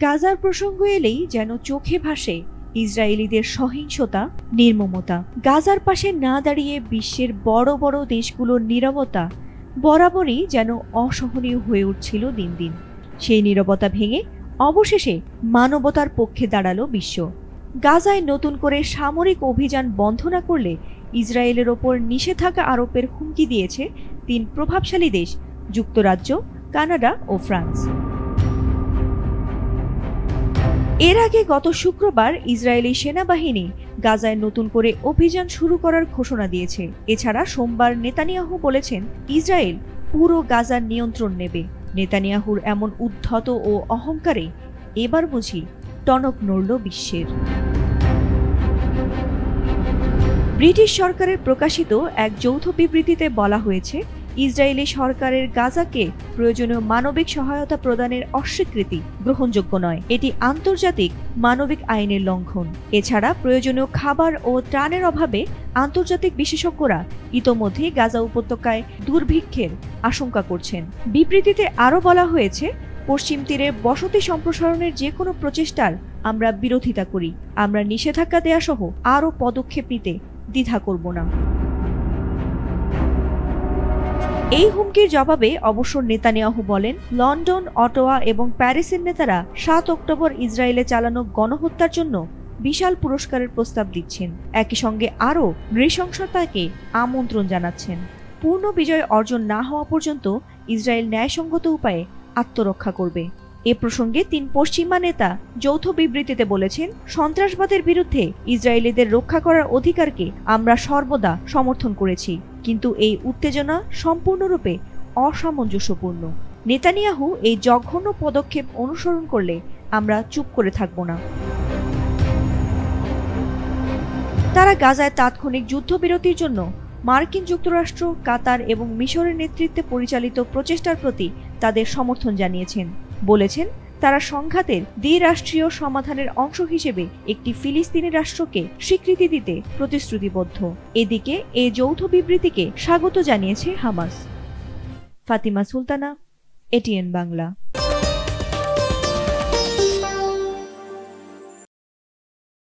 গাজার প্রসঙ্গ এলেই যেন চোখে ভাসে ইসরায়েলিদের সহিংসতা, নির্মমতা। গাজার পাশে না দাঁড়িয়ে বিশ্বের বড় বড় দেশগুলোর নীরবতা বরাবরই যেন অসহনীয় হয়ে উঠছিল দিন দিন। সেই নীরবতা ভেঙে অবশেষে মানবতার পক্ষে দাঁড়ালো বিশ্ব। গাজায় নতুন করে সামরিক অভিযান বন্ধ না করলে ইসরায়েলের ওপর নিষেধাজ্ঞা আরোপের হুমকি দিয়েছে 3 প্রভাবশালী দেশ, যুক্তরাজ্য, কানাডা ও ফ্রান্স। এর আগে গত শুক্রবার ইসরায়েলি সেনাবাহিনী গাজায় নতুন করে অভিযান শুরু করার ঘোষণা দিয়েছে। এছাড়া সোমবার নেতানিয়াহু বলেছেন ইসরায়েল পুরো গাজার নিয়ন্ত্রণ নেবে। নেতানিয়াহুর এমন উদ্ধত ও অহংকারে এবার বুঝি টনক নড়ল বিশ্বের। ব্রিটিশ সরকারের প্রকাশিত এক যৌথ বিবৃতিতে বলা হয়েছে, ইসরায়েলি সরকারের গাজাকে প্রয়োজনীয় মানবিক সহায়তা প্রদানের অস্বীকৃতি গ্রহণযোগ্য নয়। এটি আন্তর্জাতিক মানবিক আইনের লঙ্ঘন। এছাড়া প্রয়োজনীয় খাবার ও ত্রাণের অভাবে আন্তর্জাতিক বিশেষজ্ঞরা ইতোমধ্যে গাজা উপত্যকায় দুর্ভিক্ষের আশঙ্কা করছেন। বিবৃতিতে আরও বলা হয়েছে, পশ্চিম তীরে বসতি সম্প্রসারণের যে কোনো প্রচেষ্টার আমরা বিরোধিতা করি। আমরা নিষেধাজ্ঞা দেয়া সহ আরও পদক্ষেপ নিতে দ্বিধা করব না। এই হুমকির জবাবে অবশ্য নেতানিয়াহু বলেন, লন্ডন, অটোয়া এবং প্যারিসের নেতারা 7 অক্টোবর ইসরায়েলে চালানো গণহত্যার জন্য বিশাল পুরস্কারের প্রস্তাব দিচ্ছেন। একই সঙ্গে আরও নৃশংসতাকে আমন্ত্রণ জানাচ্ছেন। পূর্ণ বিজয় অর্জন না হওয়া পর্যন্ত ইসরায়েল ন্যায়সঙ্গত উপায়ে আত্মরক্ষা করবে। এ প্রসঙ্গে 3 পশ্চিমা নেতা যৌথ বিবৃতিতে বলেছেন, সন্ত্রাসবাদের বিরুদ্ধে ইসরায়েলিদের রক্ষা করার অধিকারকে আমরা সর্বদা সমর্থন করেছি, কিন্তু এই উত্তেজনা সম্পূর্ণরূপে অসামঞ্জস্যপূর্ণ। নেতানিয়াহু এই জঘন্য পদক্ষেপ অনুসরণ করলে আমরা চুপ করে থাকব না। তারা গাজায় তাৎক্ষণিক যুদ্ধবিরতির জন্য মার্কিন যুক্তরাষ্ট্র, কাতার এবং মিশরের নেতৃত্বে পরিচালিত প্রচেষ্টার প্রতি তাদের সমর্থন জানিয়েছেন। বলেছেন, তারা সংঘাতের দ্বিরাষ্ট্রীয় সমাধানের অংশ হিসেবে একটি ফিলিস্তিনি রাষ্ট্রকে স্বীকৃতি দিতে প্রতিশ্রুতিবদ্ধ। এদিকে এই যৌথ বিবৃতিকে স্বাগত জানিয়েছে হামাস। ফাতিমা সুলতানা, এটিএন বাংলা।